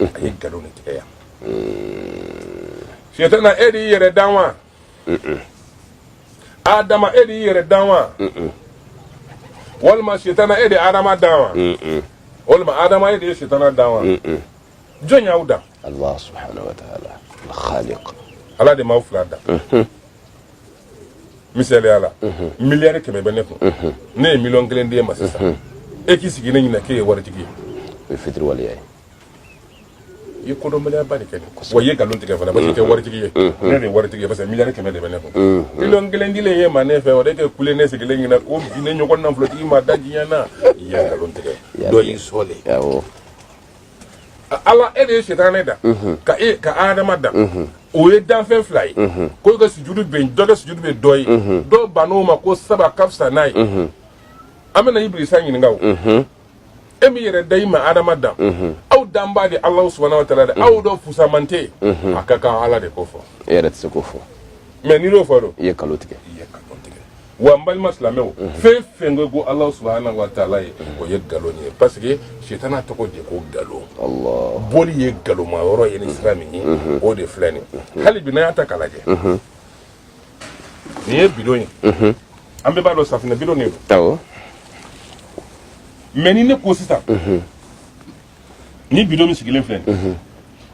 a ye nkalon de tigɛ yan sitana e de y'i yɛrɛ dan wa adama e de y'i yɛrɛ dan wa walima sitana e de adama dan wa walima adama e de ye sitana dan wa jɔn y'aw dan Allah subhanahu wa ta'ala al-khaliq ala de m'aw fila dan misaliya la miliyari 100 bɛ ne kun ne ye miliyɔn 1 d'e ma sisan e k'i sigi ne ɲininka k'e ye waritigi ye o ye fitiri waleya ye i ye kodɔnbaliya de kɛ wa i ye nkalon tigɛ fana parce que i tɛ waritigi ye ne de ye waritigi ye parce que miliyari 100 de bɛ ne kun miliyɔn 1 dilen ye ma ne fɛ o de kɛ kule ne sigilen ɲininka ko bi ne ɲɔgɔn nafolotigi ma da diɲɛ na i ye nkalon tigɛ dɔ y'i sɔle ala e de ye sitana da ka adama dan o ye danfɛn fila ye ko ka sujudu bɛ dɔ ka sujudu bɛ dɔ ye dɔ ban'o ma ko saba ka fisa n'a ye an bɛna Ibilisa ɲininka o e min yɛrɛ da i ma adama dan aw dan b'a di Alahu subahanahu wa taala de aw dɔ fusaman tɛ yen a ka kan ala de ko fɔ e yɛrɛ tɛ se k'o fɔ mais n'i y'o fɔ don i ye kalo tigɛ wa n balima silamɛw fɛn fɛn ko Alahu subahanahu wa taala ye o ye nkalon ye parce que sitana tɔgɔ de ko nkalon boli ye nkalonma yɔrɔ ye ni sira min ye o de filɛ nin hali bi n'an y'a ta k'a lajɛ nin ye bidon ye an bɛɛ b'a dɔn safinɛ bidon de don mais ni ne ko sisan ni bidon min sigilen filɛ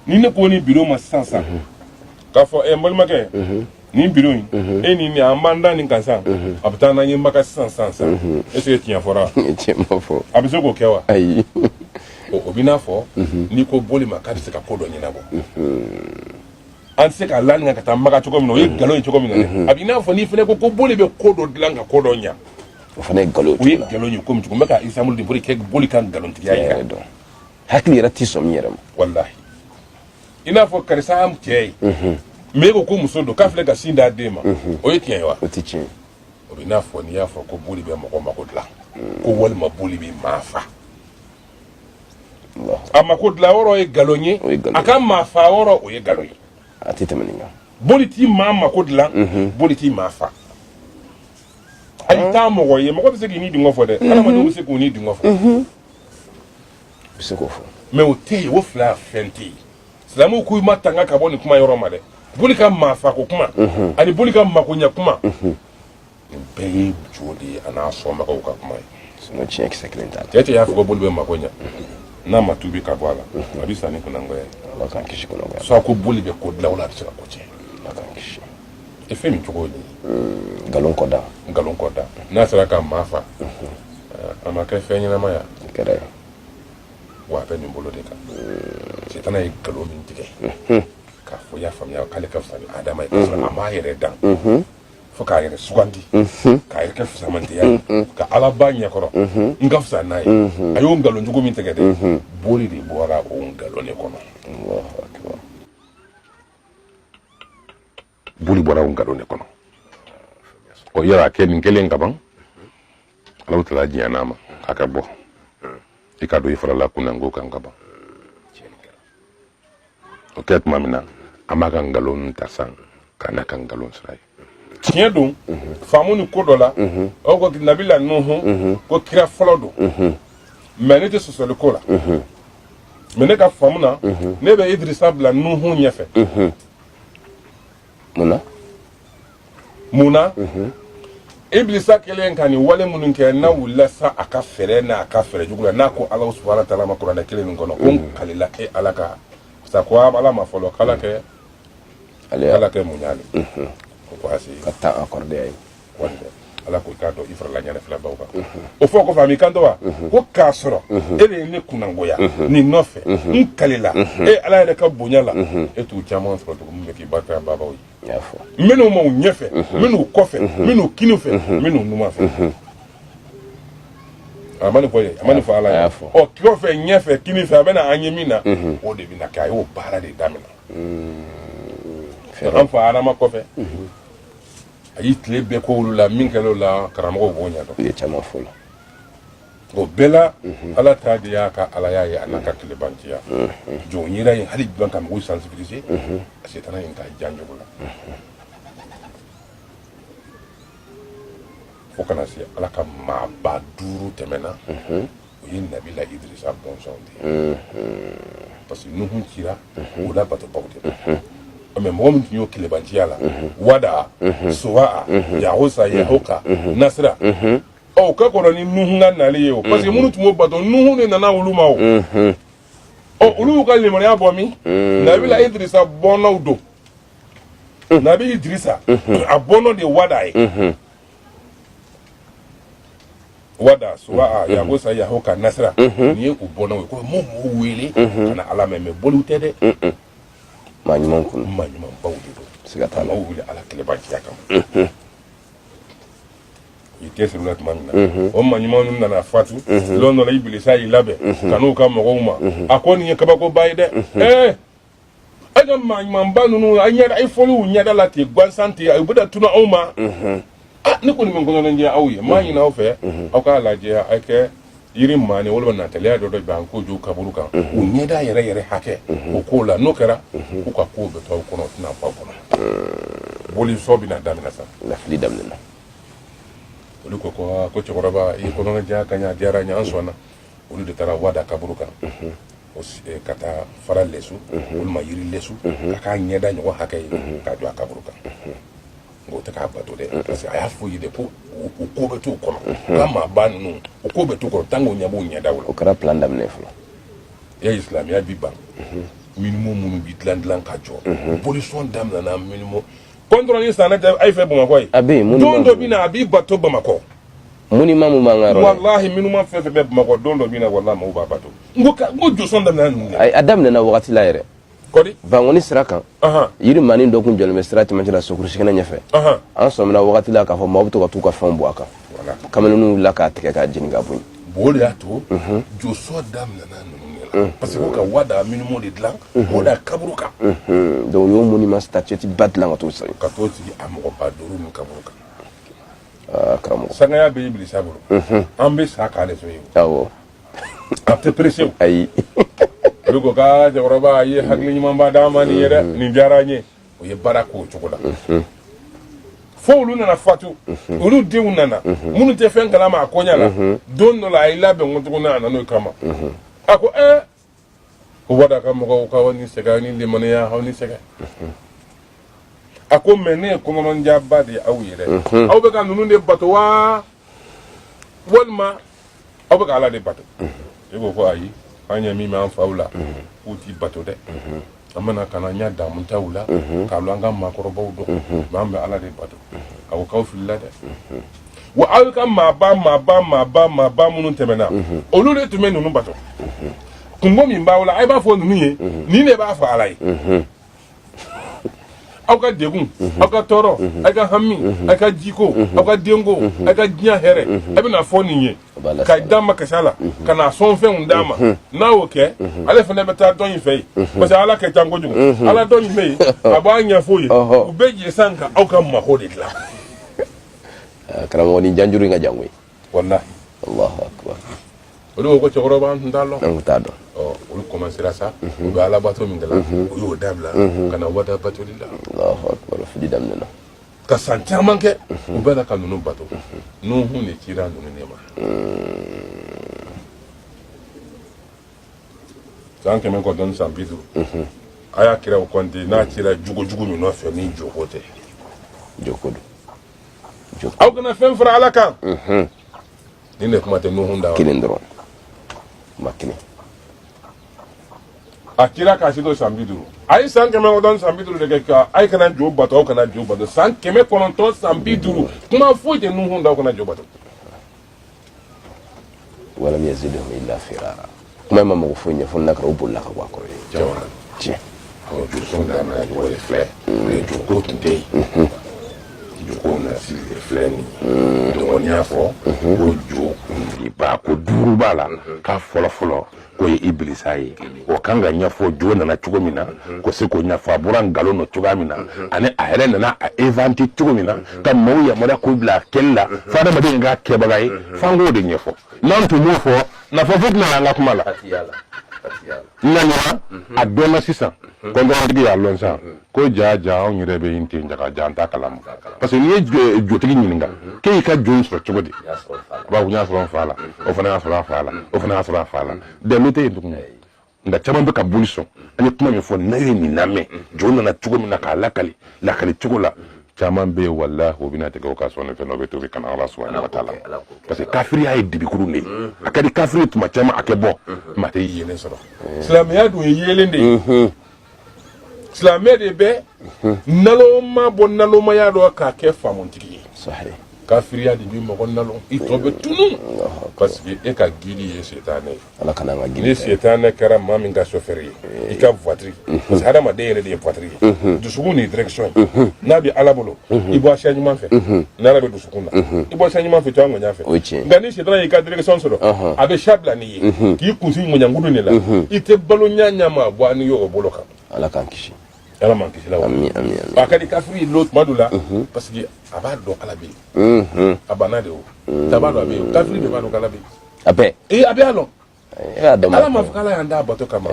ni ne ko ni bidon ma sisan k'a fɔ n balimakɛ nin bidon in e ni an b'an da nin kan sisan a bɛ taa n'an ye maka sisan est ce que tiɲɛ fɔra tiɲɛ ma fɔ a bɛ se k'o kɛ wa ayi o b'i n'a fɔ n'i ko boli ma k'a bɛ se ka ko dɔ ɲɛnabɔ an tɛ se ka lanin ka taa maka cogo min na o ye nkalon ye cogo min na dɛ a b'i n'a fɔ n'i fana ko boli bɛ ko dɔ dilan ka ko dɔ ɲa o fana ye nkalon o ye nkalon ye komi cogo n bɛ ka exemple de pour que boli ka nkalontigiya yɛrɛ dɔn hakili yɛrɛ tɛ sɔn min yɛrɛ ma walahi i n'a fɔ karisa an cɛ ye mais ko muso don k'a filɛ ka sin d'a den ma o ye tiɲɛ ye wa o tɛ tiɲɛ o bɛ n'a fɔ n'i y'a fɔ ko boli bɛ mɔgɔ mako dilan ko walima boli bɛ maa fa a mako dilan yɔrɔ ye nkalon ye a ka maa fa yɔrɔ o ye nkalon ye a tɛ tɛmɛ nin kan boli t'i maa mako dilan boli t'i maa fa hali t'a mɔgɔ ye mɔgɔ bɛ se k'i ni dungɔ fɔ dɛ adamadenw bɛ se k'u ni dungɔ fɔ bɛ se k'o fɔ mais o tɛ yen o fila fɛn tɛ yen silamɛw k'u ma tanga ka bɔ nin kuma yɔrɔ ma dɛ boli ka maa fako kuma ani boli ka makoɲɛ kuma nin bɛɛ ye jo de ye a n'a sɔnbagaw ka kuma ye sinon tiɲɛ kisɛ kelen t'a la cɛ y'a fɔ ko boli bɛ makoɲɛ n'a ma tubi ka bɔ a la a bɛ sa ni kunangoya ye ala k'an kisi kunangoya soit ko boli bɛ ko dilan o la a bɛ se ka ko tiɲɛ ala k'an kisi e fɛn min cogo ye nkalon kɔ da nkalon kɔ da n'a sera ka maa fa a ma kɛ fɛn ɲɛnama ya kɛra ye wa a bɛ nin bolo de kan sitana ye nkalon min tigɛ k'a fɔ y'a faamuya k'ale ka fisa ni adama ye k'a sɔrɔ a m'a yɛrɛ dan fo k'a yɛrɛ sugandi k'a yɛrɛ kɛ fisamantiya ye ka ala ba ɲɛkɔrɔ n ka fisa n'a ye a y'o nkalon jugu min tigɛ dɛ boli de bɔra o nkalon de kɔnɔ boli bɔra o nkalon de kɔnɔ o yɛrɛ a kɛ nin kelen kaban ala tala diɲɛ n'a ma k'a ka bɔ i ka don i farala kunango kan kaban o kɛ tuma min na an b'a ka nkalon ta san ka n'a ka nkalon sira ye tiɲɛ don faamu ni ko dɔ la o ko nabila nuhu ko kira fɔlɔ don mais ne tɛ sɔsɔli ko la mais ne ka faamu na ne bɛ Idirisa bila nuhu ɲɛfɛ mun na Ibilisa kɛlen ka nin wale minnu kɛ n'a wulila sa a ka fɛɛrɛ n'a ka fɛɛrɛ jugu la n'a ko Alahu subahana taala ma kuranɛ kelen min kɔnɔ ko n kalila e ala ka sa ko ala ma fɔlɔ k'ala kɛ ala kɛ mun y'ale ko ko asi ka taa accordé ye wala ala ko k'a dɔn i farala ɲɛnɛ filabaw kan o fɔ kɔfɛ a m'i kanto wa ko k'a sɔrɔ e de ye ne kunangoya nin nɔfɛ n kalila e ala yɛrɛ ka bonya la e t'u caman sɔrɔ tugun min bɛ k'i barika babaw ye minnu m'u ɲɛfɛ minnu kɔfɛ minnu kini fɛ minnu numan fɛ a ma nin fɔ ye a ma nin fɔ ala ye ɔ kɔfɛ ɲɛfɛ kini fɛ a bɛna an ye min na o de bɛ na kɛ a y'o baara de daminɛ an fa adama kɔfɛ a y'i tile bɛɛ ko olu la min kɛra o la karamɔgɔw b'o ɲɛdɔn u ye caman fɔ la o bɛɛ la ala t'a di y'a ka alaya ye a n'a ka tilebanciya jɔn yira ye hali jɔn ka mɔgɔw sensibiliser a sitana in ka jan jogo la fo kana se ala ka maaba 5 tɛmɛna o ye nabila Idirisa bɔnsɔnw de ye parce que nuhun cira o la bato bawde mais mɔgɔ min tun y'o kilebanciya la wada suwa yahusa yahuka nasira o ka kɔrɔ ni nuhun ka nali ye o parce que minnu tun b'o bato nuhun de nana olu ma o olu y'u ka limaniya bɔ min nabila idrisa bɔnnaw don nabi idrisa a bɔnnɔ de wada ye wada suwa yahusa yahuka nasira ni ye u bɔnnaw ye ko mo m'o wele ka na ala mɛ boliw tɛ dɛ maa ɲuman kun maa ɲuman baw de don siga t'a la maaw wele ala kilebanciya kama i tɛ sirila tuma min na o maa ɲuman ninnu nana fatu lɔn dɔ la ibilisa y'i labɛn ka n'u ka mɔgɔw ma a ko nin ye kabakoba ye dɛ a ka maa ɲumanba ninnu a ɲɛda a fɔliw ɲɛda la ten gansan ten a bɛ da tunu aw ma ne kɔni bɛ nkɔnɔnjɛ aw ye maa ɲini aw fɛ aw k'a lajɛ a kɛ yiri maa ni walima nataliya dɔ bɛ an ko jo kaburu kan u ɲɛda yɛrɛ yɛrɛ hakɛ o k'o la n'o kɛra u ka kow bɛ to aw kɔnɔ o tɛna bɔ aw kɔnɔ boli sɔ bɛna daminɛ sa lafili daminɛna olu ko ko cɛkɔrɔba i kɔnɔnajɛ ka ɲɛ a diyara n ye an sɔnna olu de taara wada kaburu kan ka taa fara lesu walima yiri lesu ka k'a ɲɛda ɲɔgɔn hakɛ ye k'a jɔ a kaburu kan o tɛ k'a bato dɛ parce que a y'a fɔ ye de ko o ko bɛ t'u kɔnɔ ka maaba ninnu o ko bɛ t'u kɔnɔ tant que o ɲɛ b'o ɲɛdaw la o kɛra plan daminɛ fɔlɔ ya silamɛya bi ban minimum minnu bi dilan ka jɔ pollution daminɛna minimum contrôle ni san tɛ a ye fɛ bamakɔ ye a bɛ yen don dɔ bɛ na a b'i bato bamakɔ monument mun b'an ka yɔrɔ la walahi minimum fɛn fɛn bɛ bamakɔ don dɔ bɛ na walahi maaw b'a bato n ko jɔsɔn daminɛna ninnu de a daminɛna wagati la yɛrɛ kɔdi Bangoni sira kan yiri manin dɔ kun jɔlen bɛ sira cɛmancɛ la sokurusikɛnɛ ɲɛfɛ an sɔmina wagati la k'a fɔ maaw bɛ to ka t'u ka fɛnw bɔ a kan kamalenninw wulila k'a tigɛ k'a jeni ka bɔ yen o de y'a to jɔsɔn daminɛna ninnu de la parce que ko ka wada minimum de dilan o da kaburu kan donc u y'o monument statuette ba dilan ka t'o sigi a mɔgɔba duuru ni kaburu kan karamɔgɔ sangaya bɛ ibilisa bolo an bɛ sa k'ale to yen awɔ a tɛ pressé ayi olu ko k'a cɛkɔrɔba a ye hakili ɲumanba d'an ma nin ye dɛ nin diyara n ye o ye baara k'o cogo la fo olu nana fatu olu denw nana minnu tɛ fɛn kalama a koɲa la don dɔ la a y'i labɛn ko tuguni a nan'o kama a ko ko wada ka mɔgɔw k'aw ni sɛgɛn ni limaniya aw ni sɛgɛn a ko mɛ ne ye kɔnɔnajaba de ye aw ye dɛ aw bɛ ka ninnu de bato wa walima aw bɛ ka ala de bato e ko ayi an ye min b'an faw la k'u t'i bato dɛ an bɛna ka na n y'a damu taw la k'a lo an ka maakɔrɔbaw dɔn mɛ an bɛ ala de bato a ko k'aw filila dɛ wa aw ka maaba minnu tɛmɛna olu de tun bɛ ninnu bato kungo min b'aw la a b'a fɔ ninnu ye nin de b'a fɔ ala ye aw ka degun aw ka tɔɔrɔ aw ka hami aw ka jiko aw ka denko aw ka diɲɛ hɛrɛ a bɛna fɔ nin ye ka d'a ma kasi la ka na sɔn fɛnw d'a ma n'a y'o kɛ ale fana bɛ taa dɔn in fɛ yen parce que ala ka ca kojugu ala dɔn in bɛ yen a b'a ɲɛfɔ ye u bɛ jɛ san ka aw ka mako de dilan karamɔgɔ ni janjuru in ka jan koyi walahi Allahu akbar olu ko cɛkɔrɔba an tun t'a dɔn an t'a dɔn olu commencera sa u bɛ ala bato min kɛ la u y'o dabila ka na wada batoli la Allahu akbar fili daminɛna ka san caman kɛ u bɛɛ la ka ninnu bato nuhun de cira ninnu de ma san 100 kɔ dɔɔni san 50 a y'a kira o kɔnte n'a cira jugujugu min nɔfɛ ni joko tɛ joko don aw kana fɛn fara ala kan ni ne kuma tɛ nuhun da kelen dɔrɔn ma kelen a kira k'a si to san 50 a ye san 100 kɔ dɔɔni san 50 de kɛ ka a ye kana jo bato aw kana jo bato san 900 san 50 kuma foyi tɛ nuhun da aw kana jo bato walam yazidhum illa firara kuma ma mago foyi ɲɛfɔ n'a kɛra o bolila ka bɔ a kɔrɔ ye jawara tiɲɛ awɔ jo sɔn da na o de filɛ mais jo ko tun tɛ yen jo ko na sigi de filɛ nin ye donc n'i y'a fɔ ko jo kuntigiba ko duuru b'a la k'a fɔlɔ ko ye ibilisa ye o kan ka ɲɛfɔ jo nana cogo min na ko se k'o ɲɛfɔ a bɔra nkalon na cogoya min na ani a yɛrɛ nana a inventé cogo min na ka maaw yamaruya k'o bila a kɛli la fo adamaden k'a kɛbaga ye f'an k'o de ɲɛfɔ n'an tun m'o fɔ nafa foyi tɛna an ka kuma la nana a dɔnna sisan kɔntɔrɔtigi y'a lɔn sisan ko ja anw yɛrɛ bɛ yen ten jaga ja an t'a kalama parce que n'i ye jotigi ɲininka k'e y'i ka jo in sɔrɔ cogo di a b'a fɔ n y'a sɔrɔ n fa la o fana y'a sɔrɔ a fa la o fana y'a sɔrɔ a fa la dɛmɛ tɛ yen tuguni nda caman bɛ ka boli sɔn an ye kuma min fɔ n'a ye nin lamɛn jɔn nana cogo min na k'a lakali cogo la caman bɛ yen wallahi o bɛna tigɛ o ka sɔn ne fɛn dɔ bɛ tobi kana ala subhanahu wa ta'ala parce que kafiriya ye dibikuru de ye a ka di kafiri tuma caman a kɛ bɔ maa tɛ yelen sɔrɔ silamɛya dun ye yelen de ye silamɛ de bɛ naloma bɔ nalomaya dɔ k'a kɛ faamuntigi ye kafiriya de bi mɔgɔ nalo i tɔ bɛ tunu parce que e ka guide ye setanɛ ye ala kana an ka guide ni setanɛ kɛra maa min ka chauffeur ye i ka voiture parce que hadamaden yɛrɛ de ye voiture ye dusukun ni direction ye n'a bɛ ala bolo i bɔ sira ɲuman fɛ n'ala bɛ dusukun na i bɔ sira ɲuman fɛ to an ŋɔɲa fɛ nka ni setanɛ y'i ka direction sɔrɔ a bɛ sira bila n'i ye k'i kunsi ŋɔɲankulu de la i tɛ balo ɲa ma bɔ n'i y'o bolo kan ala k'an kisi ala man kisi la amin amin a ka di kafiri lo tuma dɔ la parce que a b'a dɔn ala bɛ yen a banna de o ta b'a dɔn a bɛ yen kafiri de b'a dɔn ala bɛ yen a bɛɛ a bɛ a dɔn ala ma fɔ k'ala y'an d'a bato kama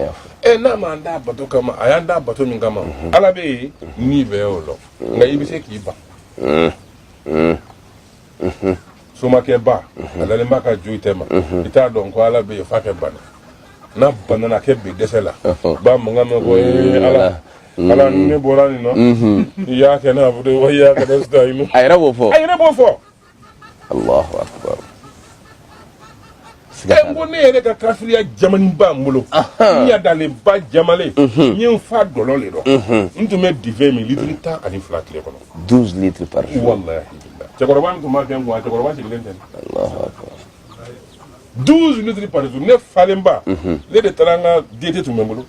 n'a ma an d'a bato kama a y'an d'a bato min kama ala bɛ yen ni bɛ y'o dɔn nka i bɛ se k'i ban somakɛ ba a dalen b'a ka jo i tɛ ma i t'a dɔn ko ala bɛ yen f'a kɛ bana n'a banana kɛ bi dɛsɛ la ba mankan mɛn ko ala ala ne bɔra nin na i y'a kɛ n'a fɔ wa i y'a kɛ ne sida inu a yɛrɛ b'o fɔ Allahu akbar n ko ne yɛrɛ ka kafiriya jamani b'an bolo n yadalen ba jamalen n ye n fa dɔlɔ le dɔn n tun bɛ dive min litiri 12 tile kɔnɔ 12 litres par jour wallahi cɛkɔrɔba min tun b'a kɛ n kun a cɛkɔrɔba sigilen tɛ Allahu akbar 12 litres par jour ne falenba ne de taara n ka DT tun bɛ n bolo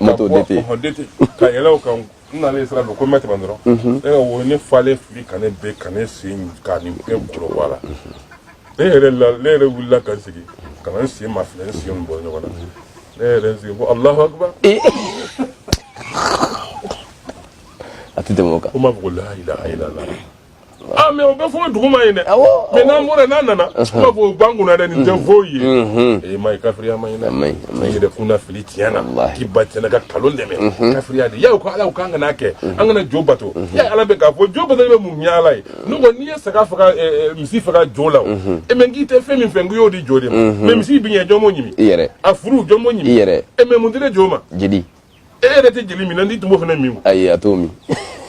moto DT ka yɛlɛ o kan n nalen sira fɛ ko n bɛ tɛmɛ dɔrɔn ne ka wo ne falen fili ka ne bɛɛ ka ne sen ka nin bɛɛ golo bɔ a la ne yɛrɛ wulila ka n sigi ka na n sen ma filɛ n sen bɔ ɲɔgɔn na ne yɛrɛ n sigi ko Allahu akbar a tɛ tɛmɛ o kan ko m'a fɔ ko la ilaha illallah mais o bɛ fɔ dugu ma ye dɛ mais n'an bɔra n'a nana n b'a fɔ o b'an kunna dɛ nin tɛ foyi ye ma ye kafiriya ma ye dɛ i yɛrɛ kunna fili tiɲɛ na k'i ba tiɲɛna ka kalon dɛmɛ kafiriya de y'a ko ala ko an kana kɛ an kana jo bato y'a ala bɛ k'a fɔ jo bato bɛ mun ɲɛ ala ye n'o ko n'i ye saga faga misi faga jo la o mais k'i tɛ fɛn min fɛ n k'i y'o di jo de ma mais misi bi ɲɛ jɔn m'o ɲimi i yɛrɛ a furu jɔn m'o ɲimi i yɛrɛ mais mun tɛ jo ma jeli e yɛrɛ tɛ jeli min na n'i tun b'o fana min ayi a t'o min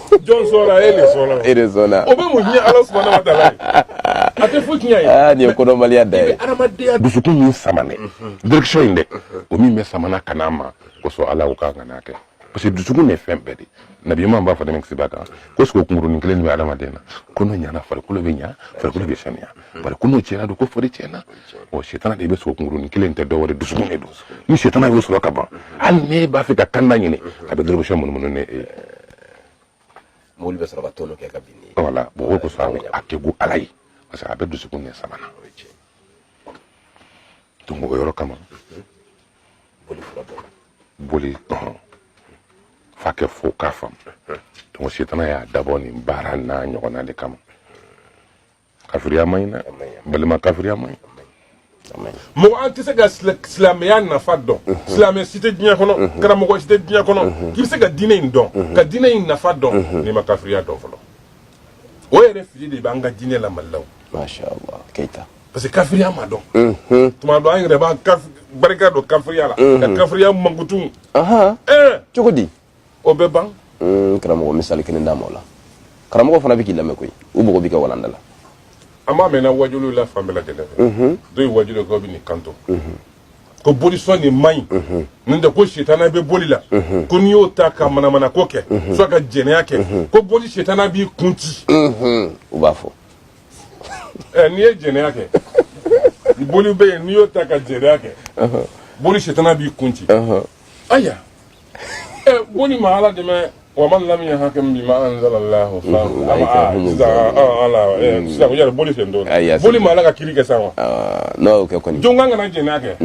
jɔn sɔnna e de sɔnna e de sɔnna o bɛ mun ɲɛ ala subahana wa taala ye a tɛ foyi tiɲɛ ye nin ye kodɔnbaliya da ye adamadenya dusukun min samanɛ direction in dɛ o min bɛ samana ka n'a ma kosɔn ala ko k'a kana kɛ parce que dusukun ye fɛn bɛɛ de nabiyuma b'a fɔ dɛmɛ kisi b'a kan ko sogo kunkurunin kelen bɛ adamaden na ko n'o ɲana farikolo bɛ ɲa farikolo bɛ sanuya bari ko n'o tiɲɛna don ko fari tiɲɛna o sitana de bɛ sogo kunkurunin kelen tɛ dɔwɛrɛ dusukun de don ni sitana y'o sɔrɔ ka ban hali n'e b'a fɛ ka kan da ɲini a bɛ dɔrɔbɔsɛ munumunu ne e mobili bɛ sɔrɔ ka tɔnɔ kɛ ka bin ne voilà bon o kosɔn a kɛ ko ala ye parce que a bɛ dusukun de samana donc o yɔrɔ kama boli fa kɛ fo k'a faamu donc sitana y'a dabɔ nin baara n'a ɲɔgɔnna de kama kafiriya man ɲi dɛ balima kafiriya man ɲi mɔgɔ an tɛ se ka silamɛya nafa dɔn silamɛ si tɛ diɲɛ kɔnɔ karamɔgɔ si tɛ diɲɛ kɔnɔ k'i bɛ se ka diinɛ in dɔn ka diinɛ in nafa dɔn n'i ma kafiriya dɔn fɔlɔ o yɛrɛ fili de b'an ka diinɛ la Mali la o masha Allah Keita parce que kafiriya ma dɔn tuma dɔ an yɛrɛ b'an barika dɔn kafiriya la ka kafiriya mankutu cogo di o bɛ ban karamɔgɔ misali kelen d'a ma o la karamɔgɔ fana bɛ k'i lamɛn koyi u bɔgɔ b'i ka walanda la an b'a mɛnna wajulu la fan bɛɛ lajɛlen fɛ dɔw ye wajulu kɛ bɛ nin kanto ko bolisɔn nin man ɲi nin tɛ ko sitana bɛ boli la ko n'i y'o ta ka manamana ko kɛ soit ka jɛnɛya kɛ ko boli sitana b'i kun ci u b'a fɔ n'i ye jɛnɛya kɛ boli bɛ yen n'i y'o ta ka jɛnɛya kɛ boli sitana b'i kun ci aya boli ma ala dɛmɛ ومن لم يحكم بما انزل الله sisan ko yɛrɛ boli sen dɔɔnin boli ma ala ka kiri kɛ sa wa n'o kɛ kɔni jɔn kan kana jɛnɛya kɛ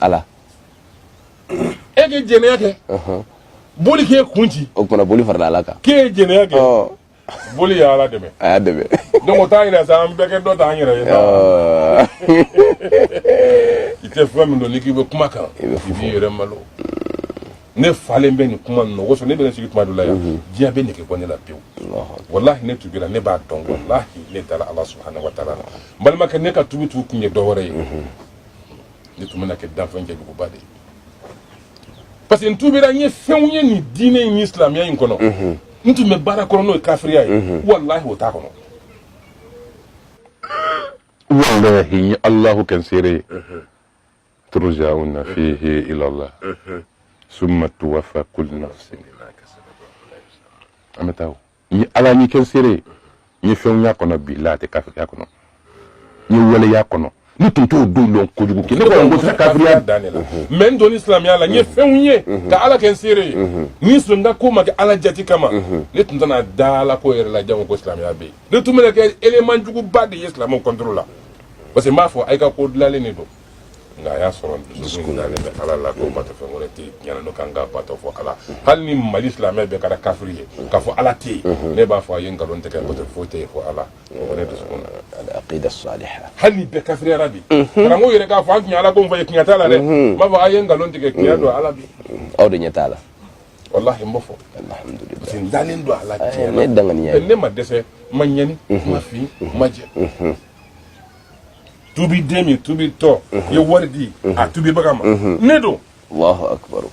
ala e k'e jɛnɛya kɛ boli k'e kun ci o kumana boli farala ala kan k'e jɛnɛya kɛ boli y'a ala dɛmɛ a y'a dɛmɛ donc o t'a yira sa an bɛɛ kɛ dɔ ta an yɛrɛ ye i tɛ fɛn min dɔn n'i k'i bɛ kuma kan i b'i yɛrɛ malo ne falen bɛ nin kuma ninnu woso ne bɛ ne sigi tuma dɔ la yan diɲɛ bɛ nege bɔ ne la pewu walahi ne tubira ne b'a dɔn walahi ne dala ala subhanahu wa taala n balimakɛ ne ka tubi kun ye dɔ wɛrɛ ye ne tun bɛna kɛ danfɛn jɛjuguba de ye parce que n tubira n ye fɛnw ye nin diinɛ in ni silamɛya in kɔnɔ n tun bɛ baara kɔnɔ n'o ye kafiriya ye walahi o t'a kɔnɔ wallahi Allahu kan sere turja'una fihi ila Allah summa tuwaffa kullu nafsin ametaw ni ala ni kan sere ni fɛnw ya kɔnɔ billahi te kafiriya kɔnɔ ni wala ya kɔnɔ ni tun t'o don lɔn kojugu kɛ ne ko n ko kafiriya danne la mais n donni silamɛya la n ye fɛnw ye ka ala kɛ n seere ye ni sɔn n ka ko ma kɛ ala jati kama ne tun tɛna da ala ko yɛrɛ la jango ko silamɛya bɛ yen ne tun bɛna kɛ élément juguba de ye silamɛw contrôle la parce que n b'a fɔ a' ka ko dilanlen de don nka a y'a sɔrɔ dusukun dalen bɛ ala la ko bato fɛn wɛrɛ tɛ ɲɛna n'o kan ka bato fɔ ala hali ni mali silamɛ bɛɛ kɛra kafiri ye k'a fɔ ala tɛ yen ne b'a fɔ a ye nkalon tigɛ bato foyi tɛ yen fɔ ala o ne dusukun na al-aqida as-salihah hali ni bɛɛ kafiriyara bi karamɔgɔ yɛrɛ k'a fɔ an tun ye ala ko min fɔ ye tiɲɛ t'a la dɛ n b'a fɔ a ye nkalon tigɛ tiɲɛ don ala bi aw de ɲɛ t'a la wallahi n b'o fɔ alhamdulillah parce que n dalen don ala tiɲɛ ne danganiya ne ma dɛsɛ ma ɲɛni ma fin ma jɛ tubi den min tubi tɔ ye wari di a tubibaga ma ne don Allahu akbar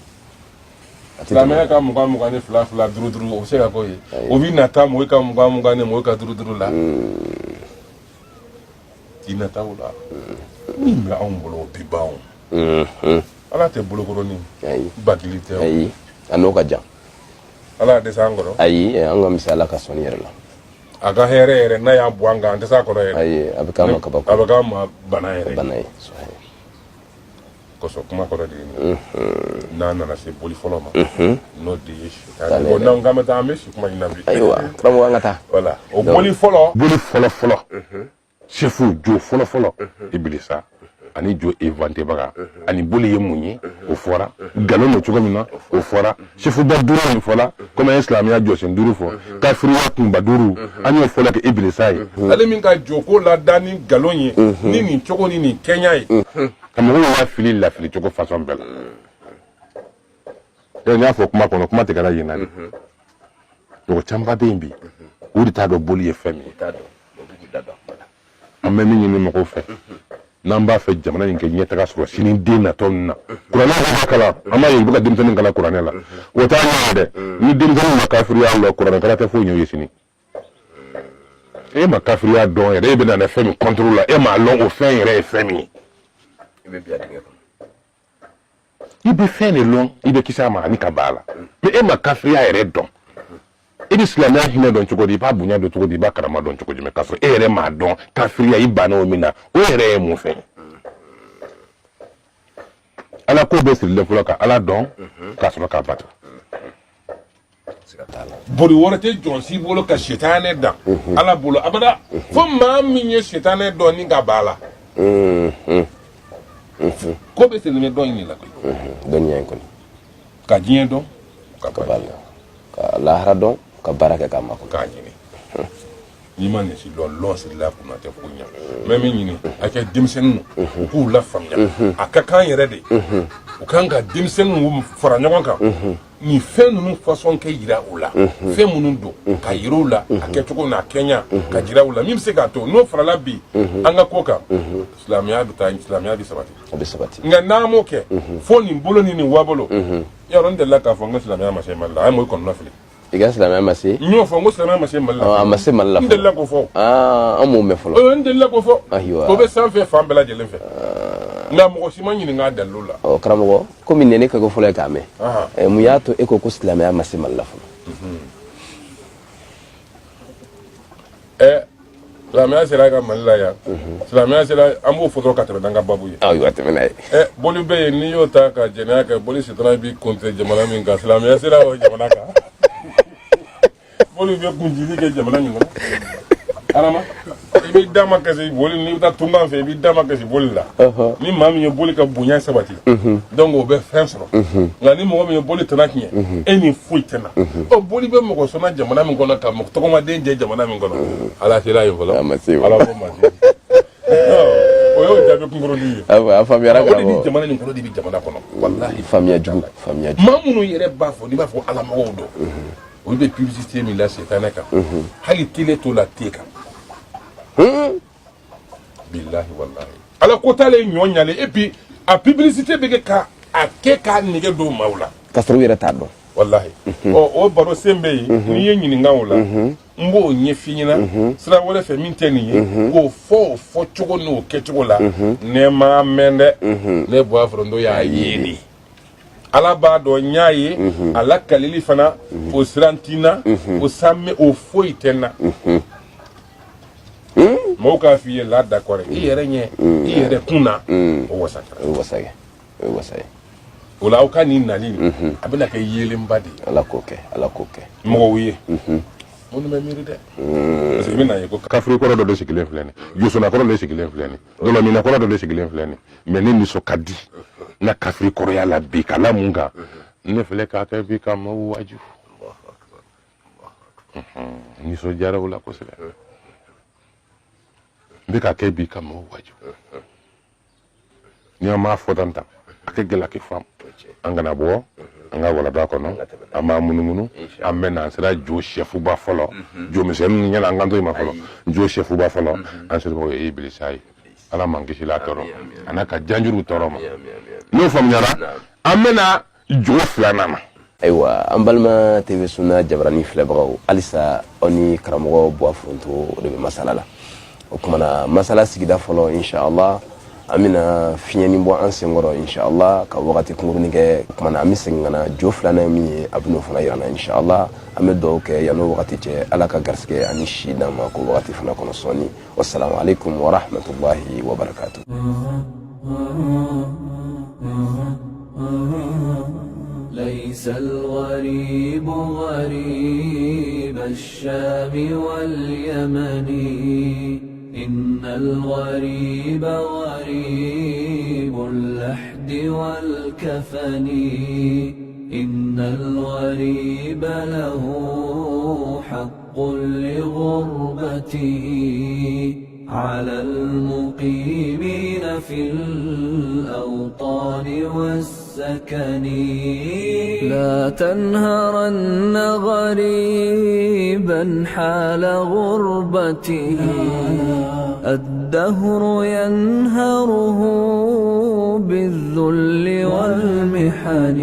silamɛya ka 20 ni 2 2 5 5 o bɛ se ka k'o ye o bɛ nata mɔgɔw ka 20 ni mɔgɔw ka 5 5 la i nataw la min bɛ anw bolo o bi ban ala tɛ bolokɔrɔnin bakili tɛ ayi a n'o ka jan ala y'a dɛsɛ an kɔrɔ ayi an ka misala ka sɔn yɛrɛ la a ka hɛrɛ yɛrɛ n'a y'a bɔ an kan an tɛ se a kɔrɔ yɛrɛ ayi a bɛ k'a ma kabako a bɛ k'a ma bana yɛrɛ bana ye kosɔn kuma kɔrɔ de ye n'a nana se boli fɔlɔ ma n'o de ye sitani bon n'an k'an bɛ taa an bɛ si kuma ɲina bi ayiwa karamɔgɔ an ka taa voilà o boli fɔlɔ chefu jo fɔlɔ ibilisa ani jo inventé baga ani boli ye mun ye o fɔra nkalon do cogo min na o fɔra chefuba 5 min fɔla comme an ye silamɛya jɔsen 5 fɔ kafiriya kunba 5 an y'o fɔla kɛ ibilisa ye ale min ka joko la da ni nkalon ye ni nin cogo ni nin kɛɲa ye ka mɔgɔw ka fili lafili cogo façon bɛɛ la n y'a fɔ kuma kɔnɔ kuma tigɛra yen na de mɔgɔ caman bɛ yen bi o de t'a dɔn boli ye fɛn min ye an bɛ min ɲini mɔgɔw fɛ n'an b'a fɛ jamana in kɛ ɲɛtaga sɔrɔ sini den natɔ ninnu na kuranɛ b'a kalan an b'a ye u bɛ ka denmisɛnnin kalan kuranɛ la o t'a ɲɛ dɛ ni denmisɛnnin ma kafiriya la kuranɛ kalan tɛ foyi ɲɛ u ye sini e ma kafiriya dɔn yɛrɛ e bɛ na fɛn min contrôle la e m'a lɔn o fɛn yɛrɛ ye fɛn min ye i bɛ fɛn de lɔn i bɛ kisi a ma ani ka ban a la mais e ma kafiriya yɛrɛ dɔn i bɛ silamɛya hinɛ dɔn cogo di i b'a bonya dɔn cogo di i b'a karama dɔn cogo di mais k'a sɔrɔ e yɛrɛ m'a dɔn kafiriya i banna o min na o yɛrɛ ye mun fɛn ye ala ko bɛ sirilen fɔlɔ ka ala dɔn k'a sɔrɔ k'a bato boli wɛrɛ tɛ jɔn si bolo ka sitanɛ dan ala bolo abada fo maa min ye sitanɛ dɔn ni ka ban a la ko bɛ sirilen dɔn in de la koyi dɔnniya in kɔni ka diɲɛ dɔn ka ka lahara dɔn ka baara kɛ k'a ma k'a ɲini n'i ma nin si lɔn sirila kunna tɛ foyi ɲɛ mɛ min ɲini a kɛ denmisɛnninw u k'u lafaamuya a ka kan yɛrɛ de u kan ka denmisɛnninw fara ɲɔgɔn kan nin fɛn ninnu fasɔn kɛ yira u la fɛn minnu don ka yira u la a kɛcogo n'a kɛɲa ka jira u la min bɛ se k'a to n'o farala bi an ka ko kan silamɛya bɛ taa silamɛya bɛ sabati a bɛ sabati nka n'an m'o kɛ fo nin bolo ni nin wa bolo yɔrɔ n delila k'a fɔ n ko silamɛya ma se mali la an m'o kɔnɔna fili i ka silamɛya ma se n y'o fɔ n ko silamɛya ma se mali la a ma se mali la n delila k'o fɔ an m'o mɛn fɔlɔ n delila k'o fɔ ayiwa o bɛ sanfɛ fan bɛɛ lajɛlen fɛ nka mɔgɔ si ma ɲininka a dalilu la karamɔgɔ komi nin ye ne ka ko fɔlɔ ye k'a mɛn mun y'a to e ko silamɛya ma se mali la fɔlɔ silamɛya sera ka mali la yan silamɛya sera an b'o fɔ dɔrɔn ka tɛmɛ n'an ka babu ye ayiwa tɛmɛ n'a ye boli bɛ yen n'i y'o ta ka jɛnɛya kɛ boli sitana b'i kuntigɛ jamana min kan silamɛya sera o jamana kan boli bɛ kunjili kɛ jamana min kɔnɔ arama i b'i da ma kasi boli n'i bɛ taa tungan fɛ i b'i da ma kasi boli la ni maa min ye boli ka bonya sabati donc o bɛ fɛn sɔrɔ nka ni mɔgɔ min ye boli tana tiɲɛ e ni foyi tɛ na ɔ boli bɛ mɔgɔ sɔnna jamana min kɔnɔ ka tɔgɔmaden jɛ jamana min kɔnɔ ala sera yen fɔlɔ ala ko ma se o y'o jaabi kunkuruni ye a faamuyara o de ni jamana nin kɔnɔ de bɛ jamana kɔnɔ walahi faamuya jugu maa minnu yɛrɛ b'a fɔ n'i b'a fɔ ala mɔgɔw dɔn olu bɛ publicité min la sitanɛ kan hali télé t'o la te kan billahi wallahi ala ko t'ale ɲɔ ɲalen et puis a publicité bɛ kɛ ka a kɛ k'a nege don maaw la k'a sɔrɔ u yɛrɛ t'a dɔn wallahi o baro sen bɛ yen n'i ye ɲininka o la n b'o ɲɛf'i ɲɛna sira wɛrɛ fɛ min tɛ nin ye k'o fɔ cogo n'o kɛcogo la ne ma mɛn dɛ ne b'a fɔ n y'a ye de ala b'a dɔn n y'a ye a la kalili fana o sirantina o sanmɛ o foyi tɛ n na mɔgɔw k'a f'i ye la d'accord i yɛrɛ ɲɛ i yɛrɛ kun na o wasakɛ o ye wasa ye o la aw ka nin nali a bɛna kɛ yeelenba de ye ala k'o kɛ mɔgɔw ye minnu bɛ miiri dɛ parce que i bɛna ye ko kafiri kɔrɔ dɔ de sigilen filɛ nin josona kɔrɔ de sigilen filɛ nin dɔlɔmina kɔrɔ dɔ de sigilen filɛ nin mais ne nisɔn ka di n ka kafiri kɔrɔya la bi ka la mun kan ne filɛ k'a kɛ bi ka maaw waju nisɔndiyara o la kosɛbɛ n bɛ ka kɛ bi ka maaw waju ni an m'a fɔ tan a kɛ gɛlɛ kɛ faamu an kana bɔ an ka walada kɔnɔ an b'a munumunu an bɛ na an sera jo sɛfuba fɔlɔ jo misɛnninw ɲɛna an kan to i ma fɔlɔ jo sɛfuba fɔlɔ an sera o ye Ibilisa ye ala man kisi la tɔɔrɔ a n'a ka janjuru tɔɔrɔ ma n'o faamuyara an bɛ na jo filanan ma ayiwa an balima TV Suna Jabaranin filɛbagaw halisa aw ni karamɔgɔ Buwa Foronto o de bɛ masala la o kumana masala sigida fɔlɔ inshallah an bɛna fiɲɛni bɔ an senkɔrɔ inshallah ka wagati kunkurunin kɛ o kumana an bɛ segin ka na jo filanan min ye a bɛn'o fana yirana inshallah an bɛ dugawu kɛ yan'o wagati cɛ ala ka garisɛgɛ ani si d'an ma ko wagati fana kɔnɔ sɔɔni wassalamu alaikum wa rahmatullahi wa barakatuh. ليس الغريب غريب الشام واليمن إن الغريب غريب اللحد والكفن إن الغريب له حق لغربته على المقيمين في الأوطان والسكن لا تنهرن غريبا حال غربته الدهر ينهره بالذل والمحن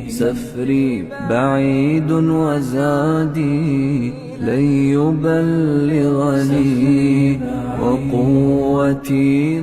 سفري بعيد وزادي لن يبلغني وقوتي